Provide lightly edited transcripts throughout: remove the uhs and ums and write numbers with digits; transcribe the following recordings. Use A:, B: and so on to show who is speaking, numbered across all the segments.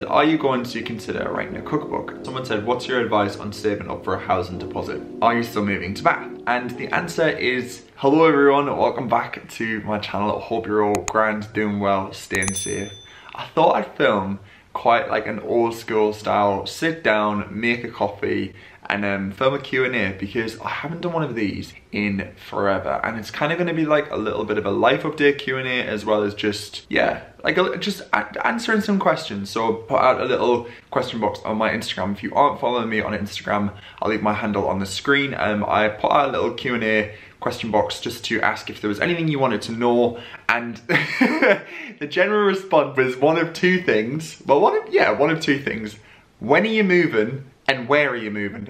A: Are you going to consider writing a cookbook? Someone said, what's your advice on saving up for a housing deposit? Are you still moving to Bath? And the answer is, hello everyone, welcome back to my channel. I hope you're all grand, doing well, staying safe. I thought I'd film quite like an old school style, sit down, make a coffee, and film a Q&A because I haven't done one of these in forever, and it's kind of going to be like a little bit of a life update Q&A as well as just, yeah, like just answering some questions. So put out a little question box on my Instagram. If you aren't following me on Instagram, I'll leave my handle on the screen. I put out a little Q&A question box just to ask if there was anything you wanted to know, and the general response was one of two things. Well, one of two things. When are you moving? And where are you moving?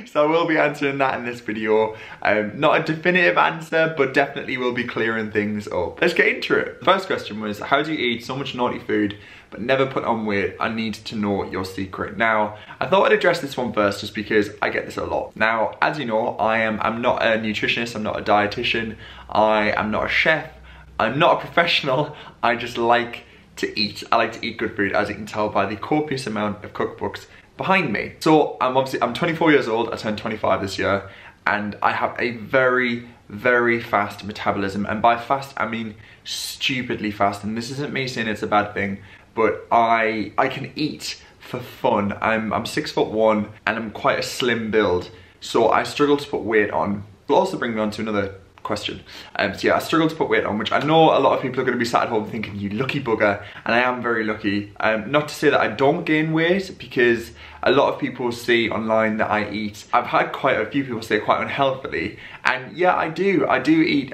A: So I will be answering that in this video. Not a definitive answer, but definitely will be clearing things up. Let's get into it. The first question was, how do you eat so much naughty food but never put on weight? I need to know your secret. Now, I thought I'd address this one first just because I get this a lot. Now, as you know, I'm not a nutritionist, I'm not a dietitian, I am not a chef, I'm not a professional, I just like to eat. I like to eat good food, as you can tell by the copious amount of cookbooks behind me. So I'm 24 years old, I turned 25 this year, and I have a very, very fast metabolism. And by fast, I mean stupidly fast. And this isn't me saying it's a bad thing, but I can eat for fun. I'm 6'1" and I'm quite a slim build. So I struggle to put weight on. It'll also bring me on to another question. So yeah, I struggle to put weight on, which I know a lot of people are going to be sat at home thinking, you lucky bugger, and I am very lucky. Not to say that I don't gain weight, because a lot of people see online that I eat, I've had quite a few people say quite unhealthily, and yeah, I do eat.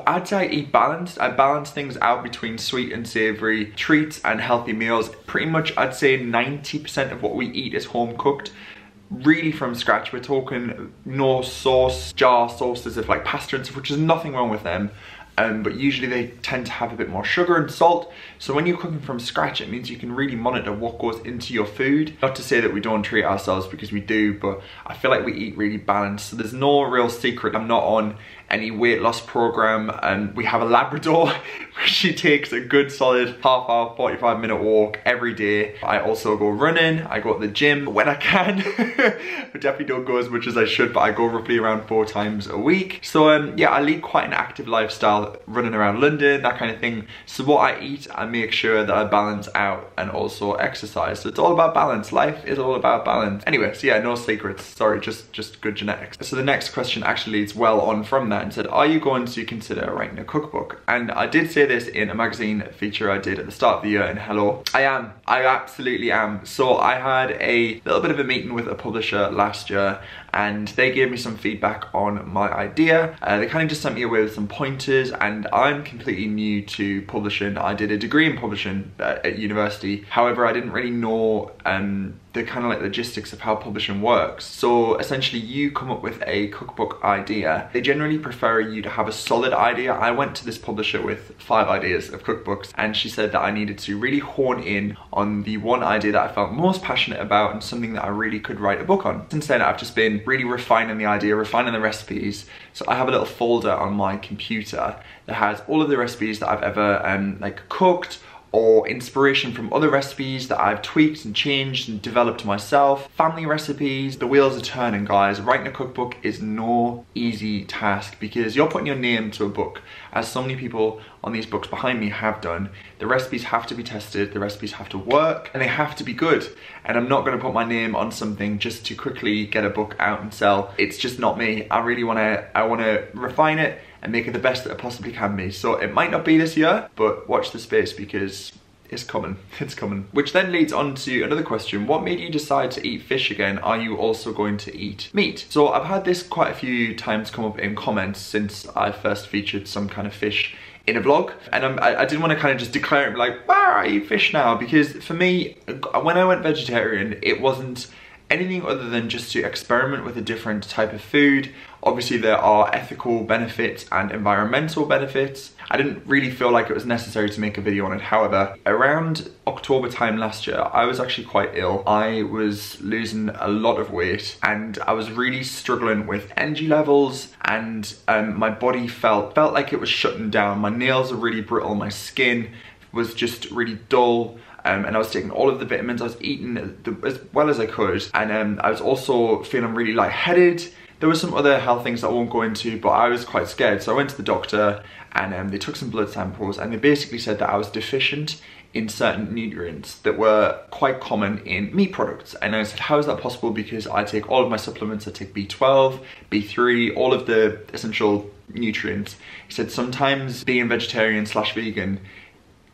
A: I'd say I eat balanced. I balance things out between sweet and savoury treats and healthy meals. Pretty much I'd say 90% of what we eat is home cooked. Really from scratch. We're talking no sauce, jar sauces of like pasta and stuff, which is nothing wrong with them. But usually they tend to have a bit more sugar and salt. So when you're cooking from scratch, it means you can really monitor what goes into your food. Not to say that we don't treat ourselves, because we do, but I feel like we eat really balanced. So there's no real secret. I'm not on any weight loss program, and we have a Labrador where she takes a good solid half hour, 45-minute walk every day. I also go running, I go to the gym when I can. I definitely don't go as much as I should, but I go roughly around 4 times a week. So yeah, I lead quite an active lifestyle, running around London, that kind of thing. So what I eat, I make sure that I balance out and also exercise. So it's all about balance. Life is all about balance. Anyway, so yeah, no secrets. Sorry, just good genetics. So the next question actually leads well on from that and said, are you going to consider writing a cookbook? And I did say this in a magazine feature I did at the start of the year in Hello. I absolutely am. So I had a little bit of a meeting with a publisher last year, and they gave me some feedback on my idea. They kind of just sent me away with some pointers, and I'm completely new to publishing. I did a degree in publishing at university. However, I didn't really know the kind of like logistics of how publishing works. So essentially you come up with a cookbook idea. They generally prefer you to have a solid idea. I went to this publisher with 5 ideas of cookbooks, and she said that I needed to really hone in on the one idea that I felt most passionate about and something that I really could write a book on. Since then, I've just been really refining the idea, refining the recipes. So I have a little folder on my computer that has all of the recipes that I've ever like cooked, or inspiration from other recipes that I've tweaked and changed and developed myself. Family recipes. The wheels are turning, guys. Writing a cookbook is no easy task, because you're putting your name to a book, as so many people on these books behind me have done. The recipes have to be tested, the recipes have to work, and they have to be good. And I'm not gonna put my name on something just to quickly get a book out and sell. It's just not me. I wanna refine it and make it the best that it possibly can be. So it might not be this year, but watch the space, because it's coming, it's coming. Which then leads on to another question. What made you decide to eat fish again? Are you also going to eat meat? So I've had this quite a few times come up in comments since I first featured some kind of fish in a vlog, and I didn't want to kind of just declare it like, wow, I eat fish now, because for me, when I went vegetarian, it wasn't anything other than just to experiment with a different type of food. Obviously there are ethical benefits and environmental benefits. I didn't really feel like it was necessary to make a video on it. However, around October time last year, I was actually quite ill. I was losing a lot of weight, and I was really struggling with energy levels, and my body felt like it was shutting down. My nails are really brittle, my skin was just really dull. and I was taking all of the vitamins. I was eating as well as I could, and I was also feeling really lightheaded. There were some other health things that I won't go into, but I was quite scared. So I went to the doctor, and they took some blood samples, and they basically said that I was deficient in certain nutrients that were quite common in meat products. And I said, how is that possible? Because I take all of my supplements. I take B12, B3, all of the essential nutrients. He said sometimes being vegetarian / vegan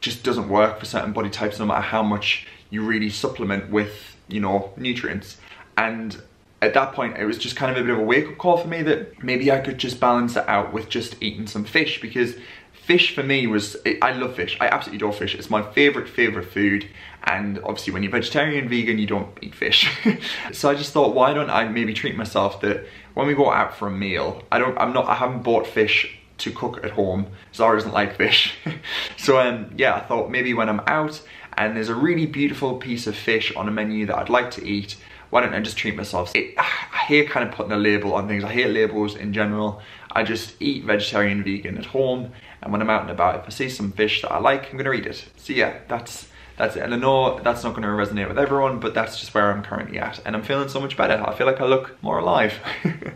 A: just doesn't work for certain body types, no matter how much you really supplement with, you know, nutrients. And at that point, it was just kind of a bit of a wake-up call for me that maybe I could just balance it out with just eating some fish, because fish for me was, I love fish. I absolutely adore fish. It's my favorite food. And obviously when you're vegetarian, vegan, you don't eat fish. So I just thought, why don't I maybe treat myself that when we go out for a meal, I haven't bought fish to cook at home. Zara doesn't like fish. So yeah, I thought maybe when I'm out and there's a really beautiful piece of fish on a menu that I'd like to eat, why don't I just treat myself? I hate kind of putting a label on things. I hate labels in general. I just eat vegetarian, vegan at home, and when I'm out and about, if I see some fish that I like, I'm gonna eat it. So yeah, that's it. And I know that's not gonna resonate with everyone, but that's just where I'm currently at. And I'm feeling so much better. I feel like I look more alive.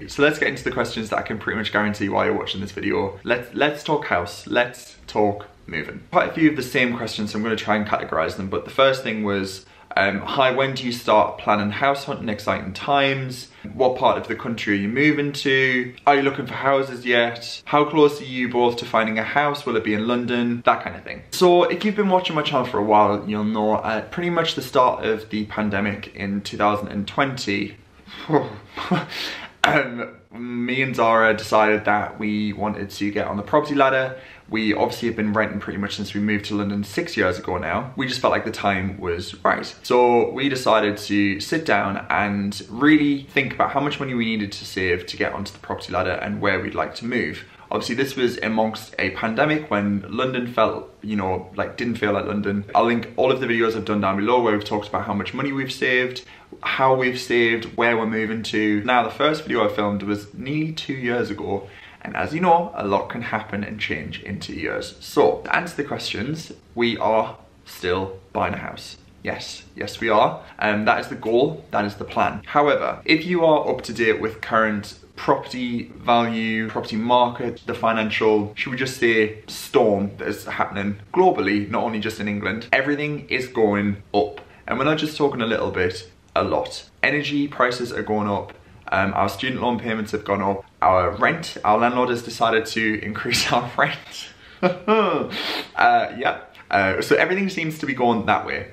A: So let's get into the questions that I can pretty much guarantee while you're watching this video. Let's talk house. Let's talk moving. Quite a few of the same questions, so I'm gonna try and categorize them. But the first thing was, hi, when do you start planning house hunting, exciting times? What part of the country are you moving to? Are you looking for houses yet? How close are you both to finding a house? Will it be in London? That kind of thing. So if you've been watching my channel for a while, you'll know at pretty much the start of the pandemic in 2020, me and Zara decided that we wanted to get on the property ladder. We obviously have been renting pretty much since we moved to London 6 years ago now. We just felt like the time was right. So we decided to sit down and really think about how much money we needed to save to get onto the property ladder and where we'd like to move. Obviously this was amongst a pandemic when London felt, you know, like didn't feel like London. I'll link all of the videos I've done down below where we've talked about how much money we've saved, how we've saved, where we're moving to. Now the first video I filmed was nearly 2 years ago. And as you know, a lot can happen and change in 2 years. So to answer the questions, we are still buying a house. Yes, we are. That is the goal, that is the plan. However, if you are up to date with current property value, property market, the financial, should we just say, storm that is happening globally, not only just in England, everything is going up. And we're not just talking a little bit, a lot. Energy prices are going up. Our student loan payments have gone up. Our rent, our landlord has decided to increase our rent. Yeah. So everything seems to be going that way.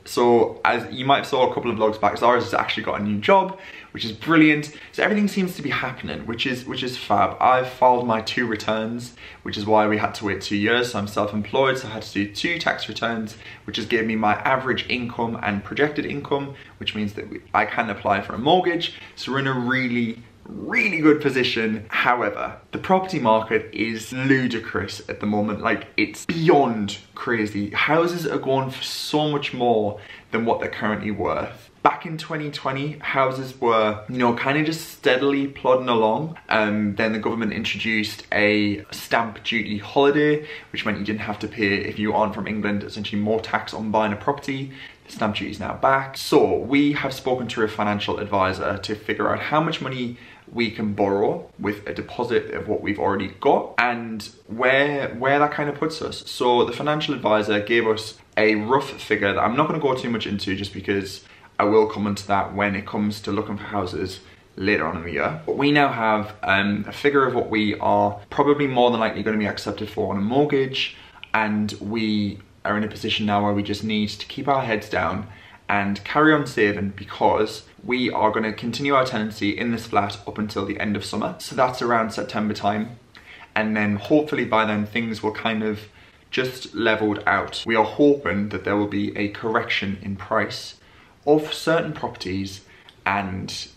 A: So as you might have saw a couple of vlogs back, Zara's has actually got a new job, which is brilliant. So everything seems to be happening, which is fab. I've filed my 2 returns, which is why we had to wait 2 years. So I'm self-employed, so I had to do 2 tax returns, which just gave me my average income and projected income, which means that I can apply for a mortgage. So we're in a really good position. However, the property market is ludicrous at the moment. Like, it's beyond crazy. Houses are going for so much more than what they're currently worth. Back in 2020, houses were, you know, kind of just steadily plodding along. Then the government introduced a stamp duty holiday, which meant you didn't have to pay, if you aren't from England, essentially more tax on buying a property. The stamp duty is now back. So we have spoken to a financial advisor to figure out how much money we can borrow with a deposit of what we've already got and where that kind of puts us. So the financial advisor gave us a rough figure that I'm not going to go too much into, just because I will come into that when it comes to looking for houses later on in the year. But we now have a figure of what we are probably more than likely going to be accepted for on a mortgage, and we are in a position now where we just need to keep our heads down and carry on saving, because we are going to continue our tenancy in this flat up until the end of summer. So that's around September time. And then hopefully by then things will kind of just leveled out. We are hoping that there will be a correction in price of certain properties and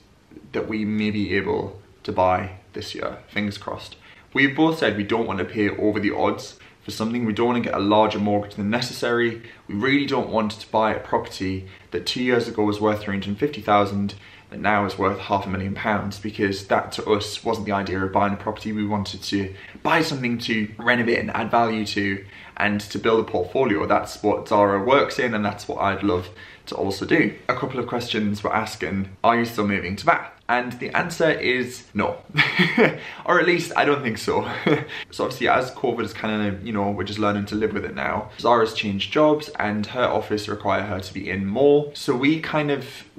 A: that we may be able to buy this year, fingers crossed. We've both said we don't want to pay over the odds for something. We don't want to get a larger mortgage than necessary. We really don't want to buy a property that 2 years ago was worth 350,000 that now is worth £500,000, because that to us wasn't the idea of buying a property. We wanted to buy something to renovate and add value to, and to build a portfolio. That's what Zara works in, and that's what I'd love to also do. A couple of questions were asking, are you still moving to Bath? And the answer is no. Or at least I don't think so. So obviously as COVID is kind of, you know, we're just learning to live with it now. Zara's changed jobs and her office require her to be in more. So we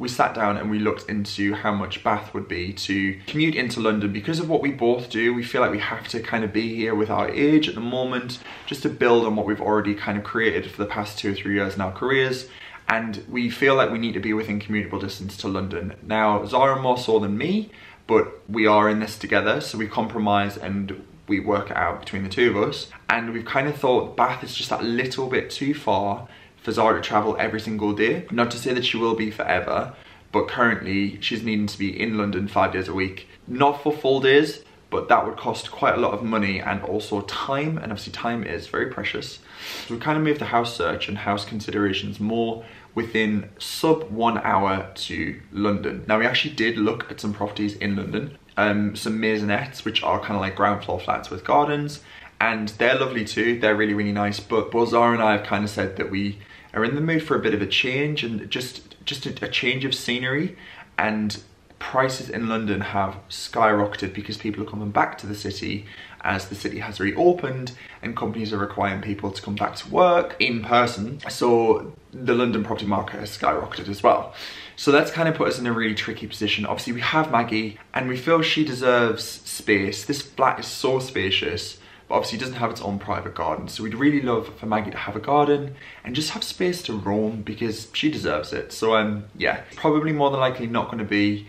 A: sat down and we looked into how much Bath would be to commute into London. Because of what we both do, we feel like we have to kind of be here with our age at the moment, just to build on what we've already kind of created for the past 2 or 3 years in our careers. And we feel like we need to be within commutable distance to London. Now, Zara more so than me, but we are in this together, so we compromise and we work it out between the two of us. And we've kind of thought Bath is just that little bit too far for Zara to travel every single day. Not to say that she will be forever, but currently she's needing to be in London 5 days a week. Not for full days, but that would cost quite a lot of money and also time, and obviously time is very precious. So we kind of moved the house search and house considerations more within sub 1 hour to London. Now we actually did look at some properties in London, some maisonettes, which are kind of like ground floor flats with gardens, and they're lovely too, they're really, really nice. But both Zara and I have kind of said that we are in the mood for a bit of a change and just a change of scenery, and prices in London have skyrocketed because people are coming back to the city as the city has reopened and companies are requiring people to come back to work in person. So the London property market has skyrocketed as well. So that's kind of put us in a really tricky position. Obviously we have Maggie and we feel she deserves space. This flat is so spacious, but obviously it doesn't have its own private garden. So we'd really love for Maggie to have a garden and just have space to roam because she deserves it. So yeah, probably more than likely not going to be,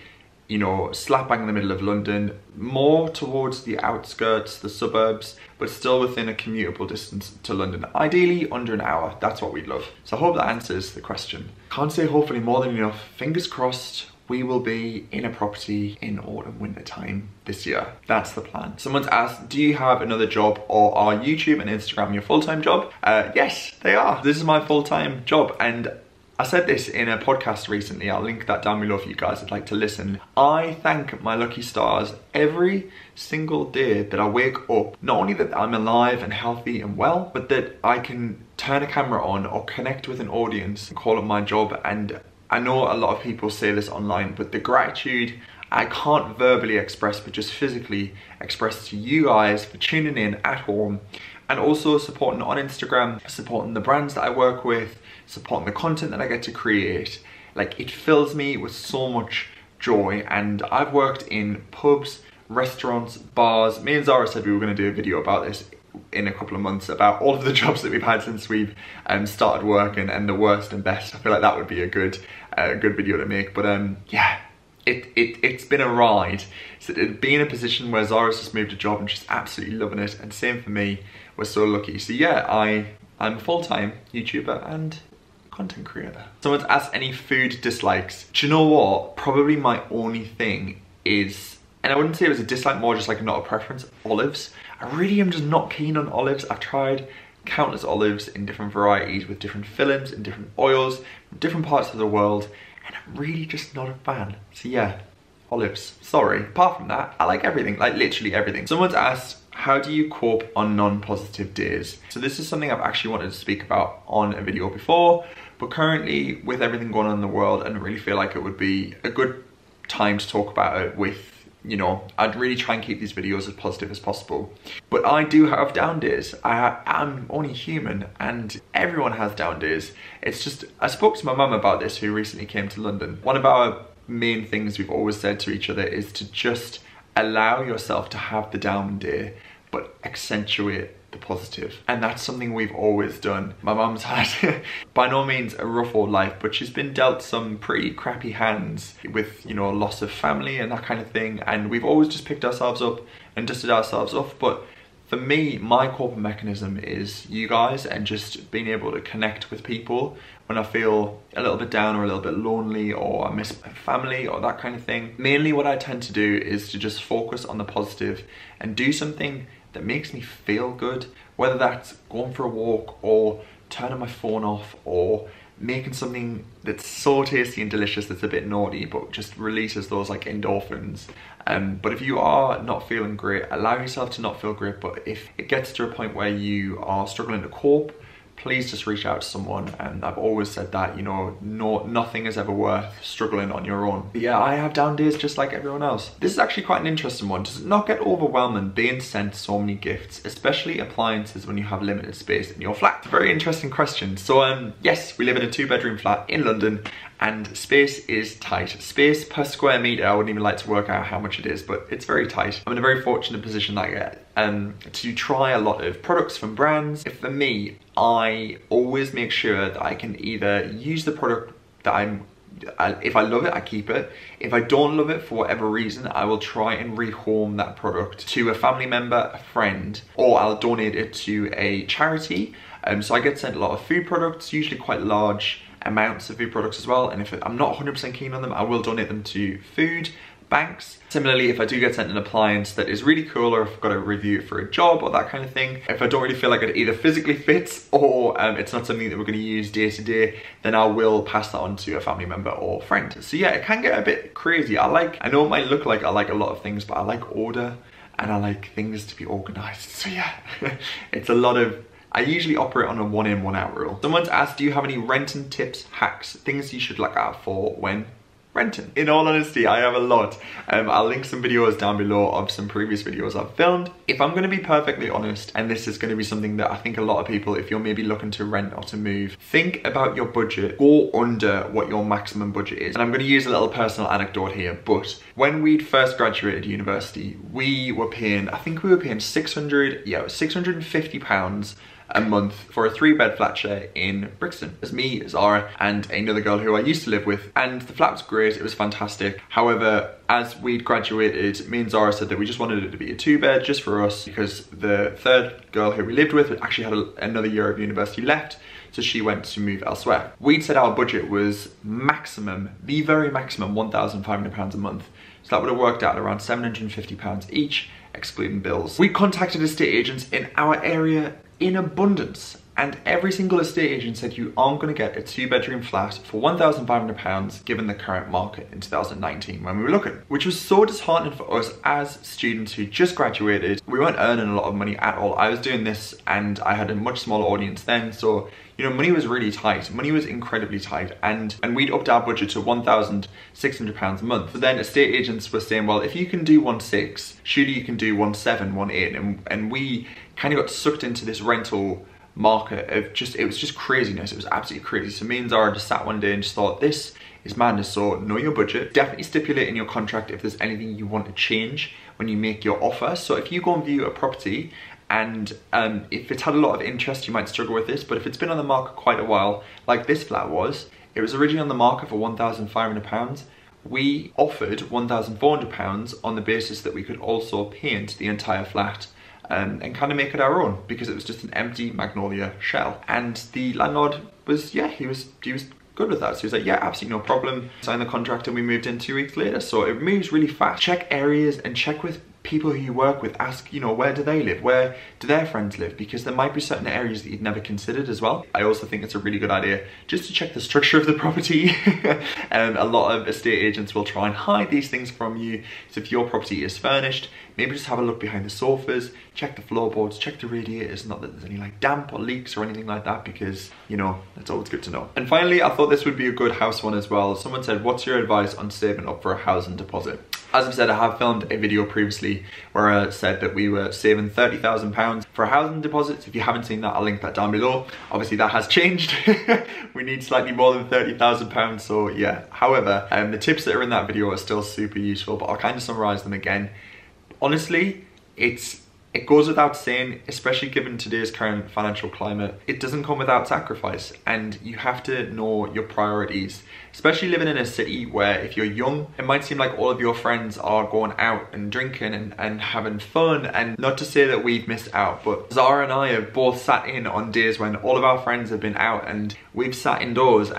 A: you know, slap bang in the middle of London, more towards the outskirts, the suburbs, but still within a commutable distance to London. Ideally under an hour, that's what we'd love. So I hope that answers the question. Can't say hopefully more than enough. Fingers crossed we will be in a property in autumn, winter time this year. That's the plan. Someone's asked, do you have another job or are YouTube and Instagram your full-time job? Yes, they are. This is my full-time job, and I said this in a podcast recently, I'll link that down below if you guys would like to listen. I thank my lucky stars every single day that I wake up, not only that I'm alive and healthy and well, but that I can turn a camera on or connect with an audience and call it my job. And I know a lot of people say this online, but the gratitude I can't verbally express, but just physically express to you guys for tuning in at home and also supporting on Instagram, supporting the brands that I work with, supporting the content that I get to create. Like, it fills me with so much joy. And I've worked in pubs, restaurants, bars. Me and Zara said we were going to do a video about this in a couple of months, about all of the jobs that we've had since we've started working and the worst and best. I feel like that would be a good video to make. But yeah, it's been a ride. So to be in a position where Zara's just moved a job and she's absolutely loving it, and same for me, we're so lucky. So yeah, I'm a full-time YouTuber and content creator. Someone's asked any food dislikes. Do you know what? Probably my only thing is, and I wouldn't say it was a dislike, more just like not a preference, olives. I really am just not keen on olives. I've tried countless olives in different varieties with different fillings and different oils from different parts of the world, and I'm really just not a fan. So yeah, olives, sorry. Apart from that, I like everything, like literally everything. Someone's asked, how do you cope on non-positive days? So this is something I've actually wanted to speak about on a video before, but currently with everything going on in the world, I don't really feel like it would be a good time to talk about it with, you know, I'd really try and keep these videos as positive as possible. But I do have down days. I'm only human and everyone has down days. It's just, I spoke to my mum about this, who recently came to London. One of our main things we've always said to each other is to just allow yourself to have the down day, but accentuate the positive. And that's something we've always done. My mum's had by no means a rough old life, but she's been dealt some pretty crappy hands with, you know, loss of family and that kind of thing. And we've always just picked ourselves up and dusted ourselves off. But for me, my coping mechanism is you guys, and just being able to connect with people when I feel a little bit down or a little bit lonely or I miss my family or that kind of thing. Mainly what I tend to do is to just focus on the positive and do something that makes me feel good, whether that's going for a walk or turning my phone off or making something that's so tasty and delicious that's a bit naughty but just releases those like endorphins. But if you are not feeling great, allow yourself to not feel great, but if it gets to a point where you are struggling to cope, please just reach out to someone. And I've always said that, you know, nothing is ever worth struggling on your own. But yeah, I have down days just like everyone else. This is actually quite an interesting one. Does it not get overwhelming being sent so many gifts, especially appliances, when you have limited space in your flat? It's a very interesting question. So yes, we live in a 2-bedroom flat in London, and space is tight. Space per square meter, I wouldn't even like to work out how much it is, but it's very tight. I'm in a very fortunate position that I get to try a lot of products from brands. For me, I always make sure that I can either use the product that if I love it, I keep it. If I don't love it for whatever reason, I will try and rehome that product to a family member, a friend, or I'll donate it to a charity. So I get sent a lot of food products, usually quite large amounts of food products as well, and if I'm not 100% keen on them, I will donate them to food banks. Similarly, if I do get sent an appliance that is really cool, or if I've got to review it for a job or that kind of thing, if I don't really feel like it either physically fits or it's not something that we're going to use day to day, then I will pass that on to a family member or friend. So yeah, it can get a bit crazy. I know it might look like I like a lot of things, but I like order and I like things to be organized. So yeah, it's a lot of, I usually operate on a 1 in, 1 out rule. Someone's asked, do you have any renting tips, hacks, things you should look out for when renting? In all honesty, I have a lot. I'll link some videos down below of some previous videos I've filmed. If I'm going to be perfectly honest, and this is going to be something that I think a lot of people, if you're maybe looking to rent or to move, think about your budget, go under what your maximum budget is. And I'm going to use a little personal anecdote here, but when we'd first graduated university, we were paying, I think we were paying £650 a month for a 3-bed flat share in Brixton. It was me, Zara, and another girl who I used to live with, and the flat was great, it was fantastic. However, as we'd graduated, me and Zara said that we just wanted it to be a 2-bed just for us, because the third girl who we lived with actually had another year of university left, so she went to move elsewhere. We'd said our budget was maximum, the very maximum, £1,500 a month. So that would have worked out around £750 each, excluding bills. We contacted estate agents in our area in abundance, and every single estate agent said you aren't going to get a 2-bedroom flat for £1,500 given the current market in 2019 when we were looking, which was so disheartening for us as students who just graduated. We weren't earning a lot of money at all. I was doing this and I had a much smaller audience then, so you know, money was really tight. Money was incredibly tight, and we'd upped our budget to £1,600 a month. But then estate agents were saying, well, if you can do 1.6, surely you can do 1.7, 1.8, and we kind of got sucked into this rental market of it was just craziness. It was absolutely crazy. So me and Zara just sat one day and just thought, this is madness. So know your budget. Definitely stipulate in your contract if there's anything you want to change when you make your offer. So if you go and view a property, and if it's had a lot of interest, you might struggle with this, but if it's been on the market quite a while, like this flat was, it was originally on the market for £1,500. We offered £1,400 on the basis that we could also paint the entire flat and kind of make it our own, because it was just an empty magnolia shell. And the landlord was, yeah, he was good with that. So he was like, yeah, absolutely no problem. Signed the contract and we moved in 2 weeks later. So it moves really fast. Check areas and check with people who you work with. Ask, you know, where do they live? Where do their friends live? Because there might be certain areas that you'd never considered as well. I also think it's a really good idea just to check the structure of the property. And a lot of estate agents will try and hide these things from you. So if your property is furnished, maybe just have a look behind the sofas, check the floorboards, check the radiators, not that there's any like damp or leaks or anything like that, because, you know, that's always good to know. And finally, I thought this would be a good house one as well. Someone said, what's your advice on saving up for a housing deposit? As I've said, I have filmed a video previously where I said that we were saving £30,000 for a housing deposit. So if you haven't seen that, I'll link that down below. Obviously that has changed. We need slightly more than £30,000, so yeah. However, the tips that are in that video are still super useful, but I'll kind of summarize them again. Honestly, it goes without saying, especially given today's current financial climate, it doesn't come without sacrifice, and you have to know your priorities. Especially living in a city where if you're young, it might seem like all of your friends are going out and drinking and having fun, and not to say that we've missed out, but Zara and I have both sat in on days when all of our friends have been out and we've sat indoors,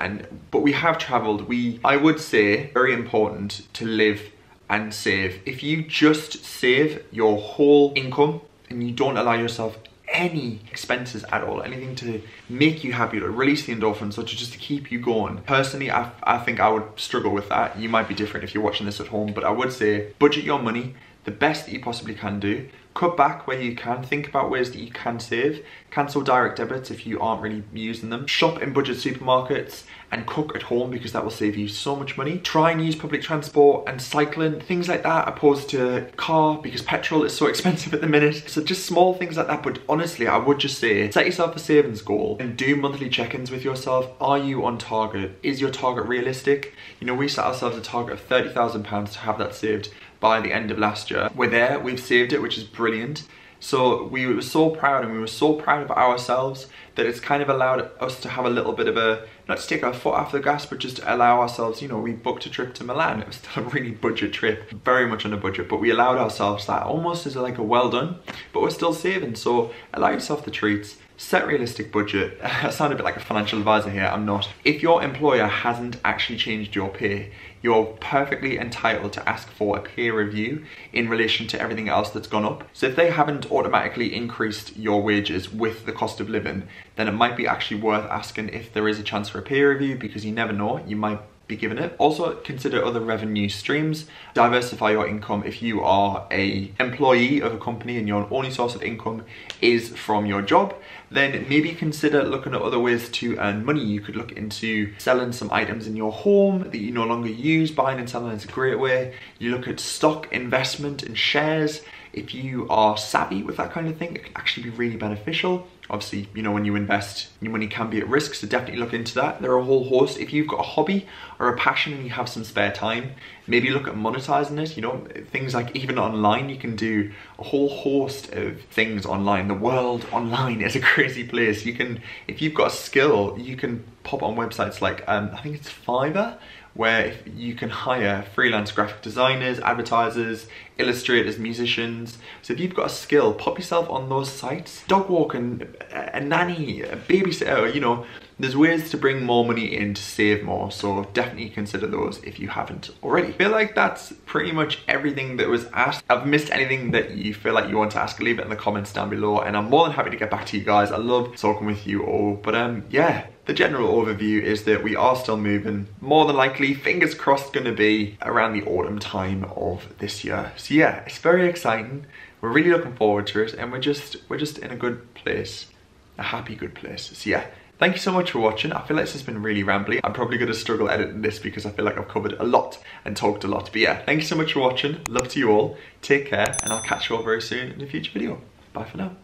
A: but we have travelled. I would say, very important to live and save. If you just save your whole income and you don't allow yourself any expenses at all, anything to make you happy, to release the endorphins, or just to keep you going. Personally, I think I would struggle with that. You might be different if you're watching this at home, but I would say budget your money the best that you possibly can do. Cut back where you can, think about ways that you can save, cancel direct debits if you aren't really using them, shop in budget supermarkets, and cook at home because that will save you so much money. Try and use public transport and cycling, things like that, opposed to car because petrol is so expensive at the minute. So just small things like that, but honestly, I would just say, set yourself a savings goal and do monthly check-ins with yourself. Are you on target? Is your target realistic? You know, we set ourselves a target of £30,000 to have that saved by the end of last year. We're there, we've saved it, which is brilliant. So we were so proud, and we were so proud of ourselves that it's kind of allowed us to have a little bit of a, not to take our foot off the gas, but just to allow ourselves, you know, we booked a trip to Milan. It was still a really budget trip, very much on a budget, but we allowed ourselves that almost as like a well done, but we're still saving. So allow yourself the treats. Set realistic budget. I sound a bit like a financial advisor here, I'm not. If your employer hasn't actually changed your pay, you're perfectly entitled to ask for a pay review in relation to everything else that's gone up. So if they haven't automatically increased your wages with the cost of living, then it might be actually worth asking if there is a chance for a pay review, because you never know, you might be given it. Also consider other revenue streams. Diversify your income. If you are an employee of a company and your only source of income is from your job, then maybe consider looking at other ways to earn money. You could look into selling some items in your home that you no longer use. Buying and selling is a great way. You look at stock investment and shares. If you are savvy with that kind of thing, it can actually be really beneficial. Obviously, you know, when you invest, your money can be at risk, so definitely look into that. There are a whole host. If you've got a hobby or a passion and you have some spare time, maybe look at monetizing it. You know, things like even online, you can do a whole host of things online. The world online is a crazy place. You can, if you've got a skill, you can pop on websites like, I think it's Fiverr, where you can hire freelance graphic designers, advertisers, illustrators, musicians. So if you've got a skill, pop yourself on those sites. Dog walking, a nanny, a babysitter, you know, there's ways to bring more money in to save more. So definitely consider those if you haven't already. I feel like that's pretty much everything that was asked. If I've missed anything that you feel like you want to ask, leave it in the comments down below, and I'm more than happy to get back to you guys. I love talking with you all, but yeah. The general overview is that we are still moving. More than likely, fingers crossed, going to be around the autumn time of this year. So yeah, it's very exciting. We're really looking forward to it, and we're just in a good place, a happy good place. So yeah, thank you so much for watching. I feel like this has been really rambly. I'm probably going to struggle editing this because I feel like I've covered a lot and talked a lot. But yeah, thank you so much for watching. Love to you all. Take care, and I'll catch you all very soon in a future video. Bye for now.